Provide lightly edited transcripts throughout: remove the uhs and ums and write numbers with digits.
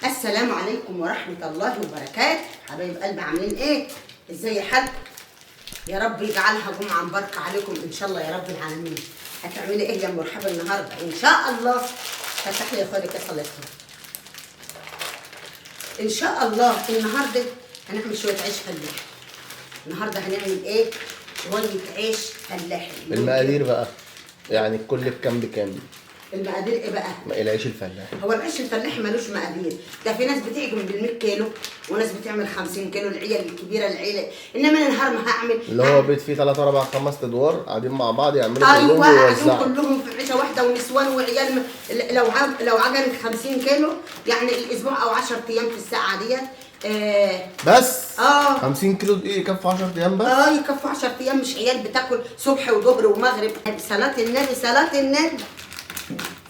السلام عليكم ورحمة الله وبركاته. حبايب قلبي عاملين ايه؟ ازاي يا حاج؟ يا رب يجعلها جمعة مباركة عليكم ان شاء الله يا رب العالمين. هتعملي ايه يا مرحبا النهارده؟ ان شاء الله فتح لي يا اخويا كاس الله يستر. ان شاء الله النهارده هنعمل شوية عيش فلاحي. النهارده هنعمل ايه؟ شوية عيش فلاحي. المقادير بقى يعني الكل بكام بكام؟ المقادير ايه بقى؟ العيش الفلاحي. هو العيش الفلاحي ملوش مقادير، ده في ناس بتعجن بال100 كيلو وناس بتعمل 50 كيلو العيال الكبيره العيله، انما انا النهار ما هعمل اللي هو بيت فيه 3 4 5 ادوار قاعدين مع بعض يعملوا كلهم ايوه قاعدين ويوزعوا. كلهم في عيشه واحده ونسوان وعيال. لو عجنت 50 كيلو يعني الاسبوع او 10 ايام في الساعه ديت. بس 50 50 كيلو ايه يكفوا 10 ايام بس؟ يكفوا 10 ايام، مش عيال بتاكل صبح وظهر ومغرب. صلاه النبي صلاه النبي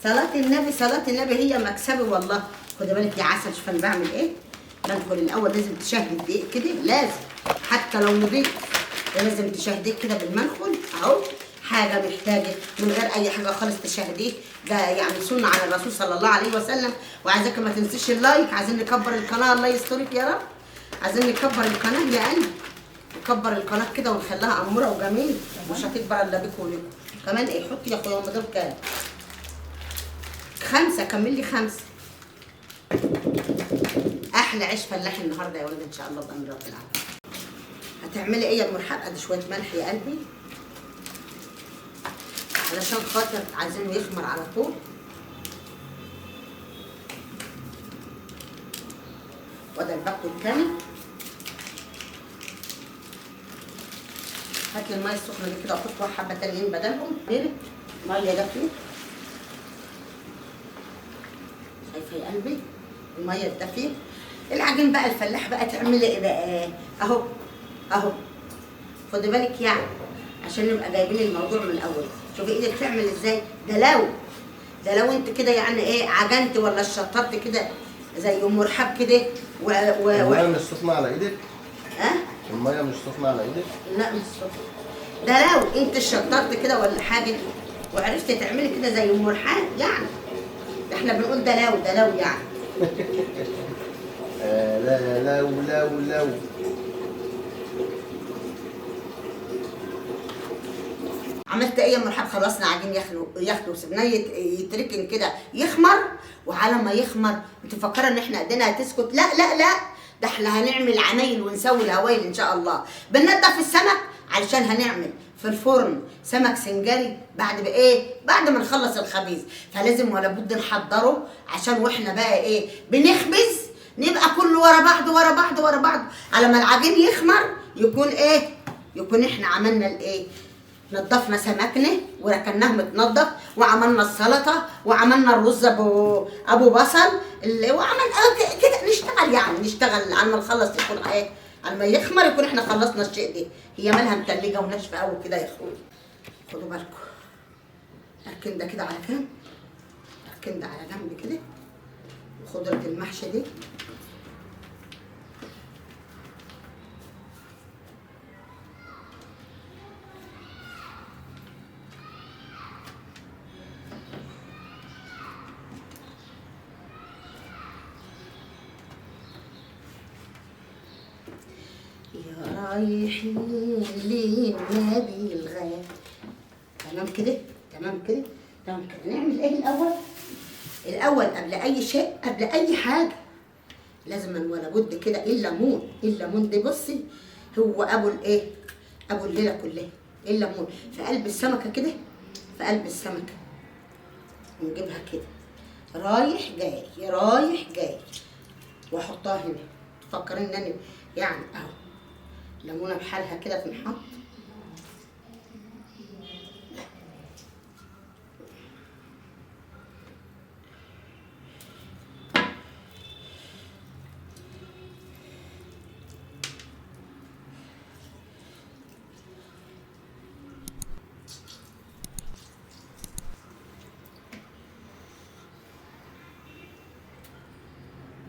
صلاة النبي صلاة النبي هي مكسبي والله. خدي بالك يا عسل، شوف انا بعمل ايه. بدخل الاول لازم تشهد دقيق كده، لازم حتى لو نضيف لازم تشهديه كده بالمنخل اهو. حاجه محتاجه من غير اي حاجه خالص تشهديه، ده يعني سنه على الرسول صلى الله عليه وسلم. وعايزاك ما تنسيش اللايك، عايزين نكبر القناه الله يسترك يا رب. عايزين نكبر القناه يا قلبي، نكبر القناه كده ونخليها اموره وجميله، مش هتكبر الا بيكم وليكم. كمان ايه حطي يا اخويا هم دول كام؟ 5. كمل لي 5. احلى عيش فلاحي النهارده يا ولد ان شاء الله بامر رب العالمين. هتعملي ايه يا مرحب؟ ادي شويه ملح يا قلبي علشان خاطر عايزينه يخمر على طول. وده الباكو التاني. هاتي الميه السخنه دي كده وحط حبه تانيين بدلهم. ميه دافيه، شايفه يا قلبي الميه الدافيه. العجين بقى الفلاح بقى تعملي ايه بقى؟ اهو خدي بالك يعني عشان نبقى جايبين الموضوع من الاول. شوفي ايدك تعمل ازاي. ده لو انت كده يعني ايه عجنت ولا شطرت كده زي ام رحاب كده الميه مش سخنه على ايدك؟ الميه مش سخنه على ايدك؟ لا مش سخنه. ده لو انت شطرت كده ولا حاجه وعرفتي تعملي كده زي ام رحاب يعني. احنا بنقول ده لو يعني لا لو عملت ايه يا مرحب؟ خلصنا عجين يخلو وسبناه يتركن كده يخمر. وعلى ما يخمر انت مفكره ان احنا ايدينا هتسكت؟ لا ده احنا هنعمل عمايل ونسوي الهوايل ان شاء الله. بننضف السمك علشان هنعمل في الفرن سمك سنجاري بعد ما نخلص الخبيز. فلازم ولا بد نحضره عشان واحنا بقى بنخبز نبقى كله ورا بعض على ما العجين يخمر يكون احنا عملنا نضفنا سمكنا وركناه متنضف، وعملنا السلطه، وعملنا الرز ابو بصل وعمل كده. نشتغل على ما نخلص يكون على ما يخمر يكون احنا خلصنا الشيء ده. هي مالها متلجه وناشفه قوي كده يا اخويا. خدوا بالكم. اركن ده كده على جنب، اركن ده على جنب كده. وخضره المحشي دي يا رايحين للنبي الغالي. تمام كده. نعمل ايه الاول قبل اي شيء قبل اي حاجه لازم ولا بد كده الليمون ده. بصي هو ابو الليله كلها. الليمون في قلب السمكه كده، في قلب السمكه نجيبها كده رايح جاي واحطها هنا. تفكرين ان انا يعني اهو ليمونه بحالها كده تنحط.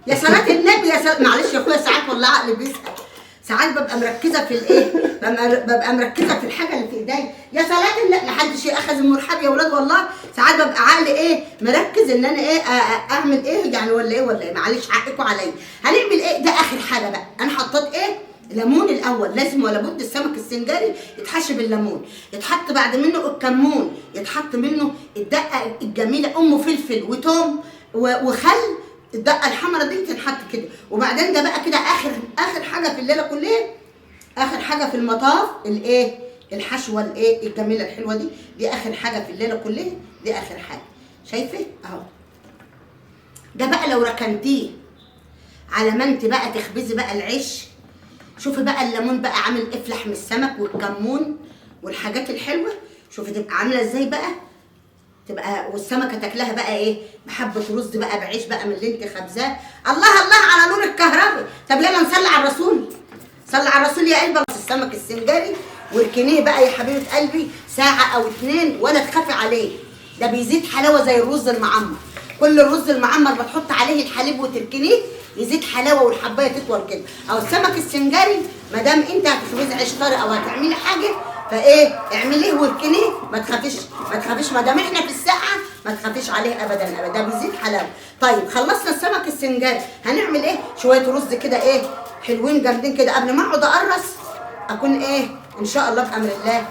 يا صلاة النبي معلش يا اخويا ساعات والله عقلي بيسأل. ساعات ببقى مركزه في الايه، ببقى مركزه في الحاجه اللي في ايديا. يا صلاه الله، محدش ياخذ المرحب يا اولاد والله. ساعات ببقى عقلي ايه مركز ان انا ايه اعمل ايه يعني، ولا ايه معلش حقكم عليا. هنعمل ايه ده اخر حاجه بقى. انا حطيت ايه ليمون الاول، لازم ولا بد السمك السنجاري يتحشي بالليمون، يتحط بعد منه الكمون، يتحط منه الدقه الجميله ام فلفل وتوم وخل. الدقه الحمراء دي تنحط كده، وبعدين ده بقى كده اخر حاجه في الليله كلها، اخر حاجه في المطاف الايه الحشوه الايه الجميله الحلوه دي اخر حاجه في الليله كلها، دي اخر حاجه. شايفه اهو. ده بقى لو ركنتيه على ما انت بقى تخبزي بقى العيش، شوفي بقى الليمون بقى عامل ايه في لحم السمك والكمون والحاجات الحلوه، شوفي تبقى عامله ازاي بقى، تبقى والسمكه تاكلها بقى ايه بحبه رز بقى بعيش بقى من اللي انت خبزاه. الله الله على نور الكهرباء. طب يلا نصلي على الرسول، صلي على الرسول يا قلبي. السمك السنجاري واركنيه بقى يا حبيبه قلبي ساعه او 2 ولا تخافي عليه، ده بيزيد حلاوه زي الرز المعمر. كل الرز المعمر بتحط عليه الحليب وتركنيه يزيد حلاوه والحبايه تطول كده. او السمك السنجاري ما دام انت هتخبزي عيش طري او هتعملي حاجه فايه اعمليه واركنيه، ما تخافيش ما دام احنا في الساعه ما تخافيش عليه ابدا ابدا، بيزيد حلاوه. طيب خلصنا السمك السنجاري، هنعمل ايه؟ شويه رز كده ايه حلوين جامدين كده. قبل ما اقعد اقرص اكون ايه ان شاء الله بامر الله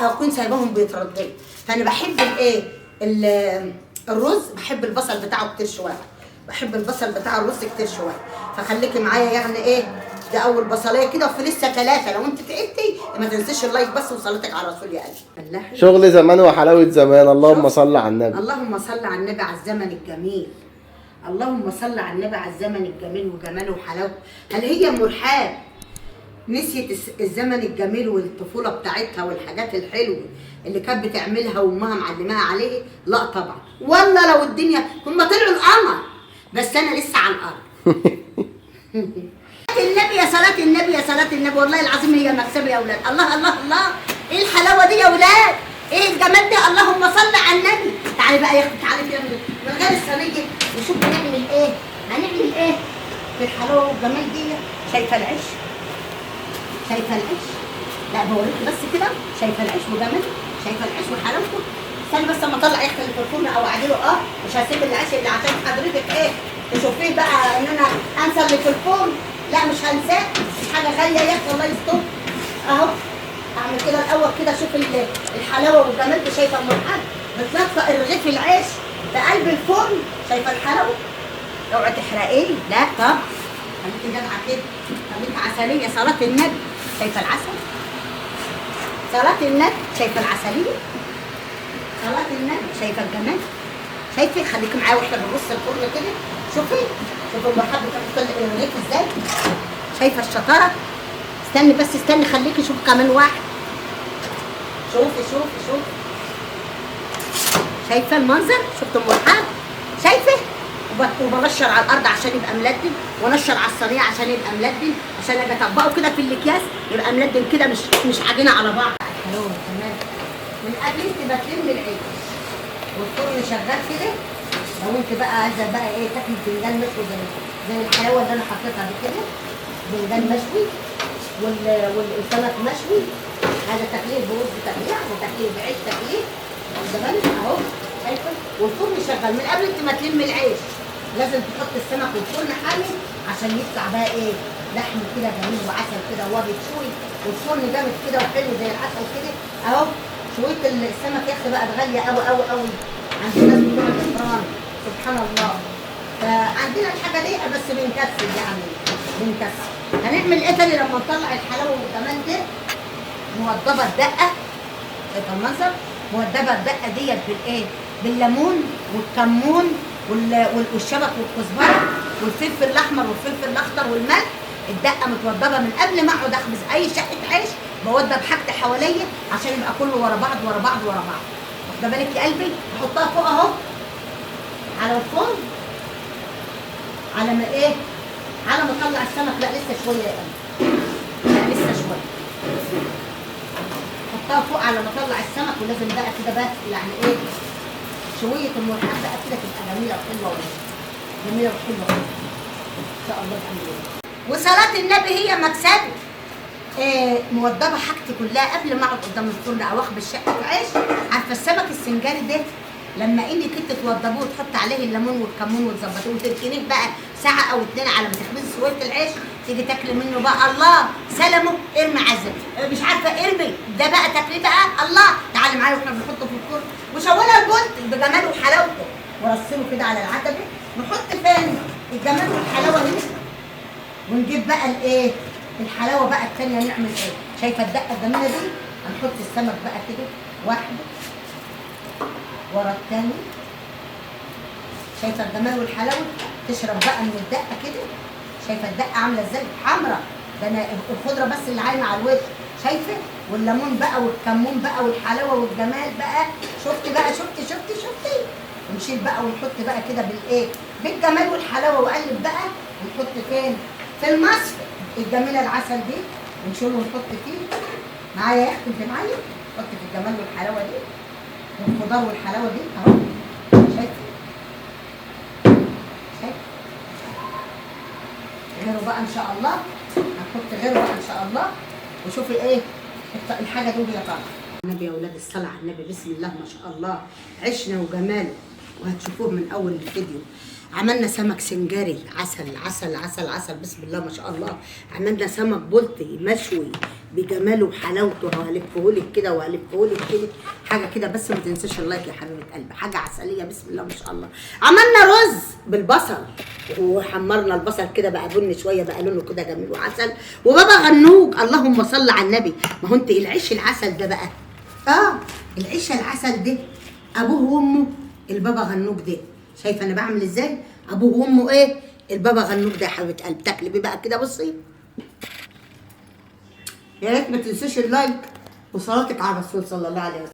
اكون سايباهم بيترددوا. فانا بحب الايه الرز، بحب البصل بتاعه كتير شويه، بحب البصل بتاع الرز كتير شويه، فخليكي معايا يعني ايه. ده اول بصلايه كده وفي لسه 3. لو انت تعبتي ما تنسيش اللايك بس وصلاتك على الرسول يا قلبي. شغل زمان وحلاوه زمان. اللهم صل على النبي. اللهم صل على النبي على الزمن الجميل. اللهم صل على النبي على الزمن الجميل وجماله وحلاوته. هل هي ام رحاب نسيت الزمن الجميل والطفوله بتاعتها والحاجات الحلوه اللي كانت بتعملها وامها معلماها عليه؟ لا طبعا. والله لو الدنيا هم طلعوا القمر بس انا لسه على الارض. النبي يا صلاه النبي يا صلاه النبي، والله العظيم هي مكسبه يا اولاد. الله الله الله، ايه الحلاوه دي يا اولاد، ايه الجمال ده. اللهم صل على النبي. تعالي بقى يا اختي تعالي كده من غير الصينيه نشوف هنعمل ايه. هنعمل ايه في الحلاوه والجمال دي؟ شايفه العيش؟ شايفه العيش؟ لا بوريكي بس كده. شايفه العيش وجماله؟ شايفه العيش وحلاوته؟ استني بس اما اطلع يختي اللي في الفرن او اعدله. مش هسيب العيش اللي عشان حضرتك ايه تشوفيه بقى ان انا انسى اللي في الفرن. لا مش هنساه، حاجه غاليه يا اختي الله يستر. اهو اعمل كده الاول كده اشوف الحلاوه والجمال. شايفه ام الحاج بتلطق الرغيف العيش في قلب الفرن؟ شايفه الحلاوه؟ اوعي تحرقيه. لا طب خليكي جدعه كده، خليكي عسليه. صلاه النبي. شايفه العسل؟ صلاه النبي. شايفه العسليه؟ صلاه النبي. شايفه الجمال؟ شايفه؟ خليكي معايا واحنا بنبص الفرن كده. شوفي ام الحاج بتحط الرغيف ازاي. شايفه الشطاره؟ استني بس استني خليكي شوفي كمان واحد. شوفي شايفه المنظر؟ شفت ام الحاج؟ شايفه؟ وبنشر على الارض عشان يبقى ملدن، ونشر على الصينيه عشان يبقى ملدن، عشان اجي اطبقه كده في الاكياس يبقى ملدن كده مش عجينه على بعض. حلو تمام. من قبل انت بتلم العيش والفرن شغال كده. لو انت بقى عايزه بقى ايه تاكلي فنجان مشوي زي الحلاوه اللي انا حطيتها دي كده، فنجان مشوي والسمك مشوي، هذا تقليل برز تقليع وتقليل بعيش تقليل زمان اهو. شايفه؟ والفرن شغال. من قبل انت ما تلمي العيش لازم تحط السمك والفرن حامي عشان يطلع بقى ايه لحم كده جميل وعسل كده وهو بيتشوي والفرن جامد كده وحلو زي العسل كده اهو. شويه السمك يا اختي بقى غاليه قوي قوي قوي عند الناس بتوع الافران سبحان الله. فعندنا الحاجه دي بس بنكسل يعني بنكسل. هنعمل ايه تاني لما نطلع الحلاوه والجمال ده؟ موضبه الدقه. شايفه المنظر؟ موضبه الدقه ديت بالايه؟ بالليمون والكمون والشبت والكزبره والفلفل الاحمر والفلفل الاخضر والملح. الدقه متوضبه من قبل ما اقعد اخبز اي شقه عيش، بوضب حاجتي حواليا عشان يبقى كله ورا بعض ورا بعض ورا بعض. واخده بالك يا قلبي؟ احطها فوق اهو على الفرن على ما ايه؟ على ما اطلع السمك. لا لسه شويه يا قلبي، لا لسه شويه. احطها فوق على ما اطلع السمك. ولازم بقى كده بقى يعني ايه شويه المرحب بقى كده تبقى جميله وحلوه جميله وحلوه ان شاء الله بأمر الله. وصلاه النبي هي مكسبي. موضبه حاجتي كلها قبل ما اقعد قدام الفرن او اخبز شقه عيش. عارفه السمك السنجاري ده لما انك انت توضبوه وتحط عليه الليمون والكمون وتظبطوه وتركنيه بقى ساعه او اتنين على ما تخبزي سويه العيش، تيجي تاكلي منه بقى الله سلمه. ارمي عزم مش عارفه ارمي ده بقى تاكليه بقى الله. تعالي معايا واحنا بنحطه في الفرن وشوله البولت بجماله وحلاوته ورصله كده على العتبه. نحط فين الجمال والحلاوه دي ونجيب بقى الايه الحلاوه بقى الثانيه. نعمل ايه؟ شايفه الدقه الجميله دي؟ هنحط السمك بقى كده واحد ورا الثاني. شايفه الجمال والحلاوه؟ تشرب بقى من الدقه كده. شايفه الدقه عامله ازاي؟ حمراء. ده انا الخضره بس اللي عايمه على الوش. شايفه؟ والليمون بقى والكمون بقى والحلاوه والجمال بقى. شفتي بقى؟ شفتي؟ ونشيل بقى ونحط بقى كده بالايه؟ بالجمال والحلاوه واقلب بقى ونحط فين؟ في المصفى الجميله العسل دي ونشيله ونحط فيه. معايا يا اختي انت معايا؟ نحط في الجمال والحلاوه دي والخضار والحلاوه دي اهو. شايفه؟ غيره بقى ان شاء الله. هنحط غيره بقى ان شاء الله. وشوفي ايه الحاجه دي وهي طالعه. النبي يا اولاد الصلاه على النبي بسم الله ما شاء الله. عشنا وجماله وهتشوفوه من اول الفيديو. عملنا سمك سنجاري عسل بسم الله ما شاء الله. عملنا سمك بلطي مشوي بجماله وحلاوته. هلفهولك كده وهلفهولك كده حاجه كده. بس ما تنساش اللايك يا حبيبه قلبي. حاجه عسليه بسم الله ما شاء الله. عملنا رز بالبصل وحمرنا البصل كده بقى بني شويه بقى لونه كده جميل وعسل. وبابا غنوج اللهم صل على النبي. ما هو انت العيش العسل ده بقى العيش العسل ده ابوه وامه البابا غنوج ده. شايفه انا بعمل ازاي؟ ابوه وامه ايه؟ البابا غنوج ده يا حبيبه قلب. تاكلي بيه بقى كده. بصي يا ريت ما تنسوش اللايك وصلاتك على الرسول صلى الله عليه وسلم.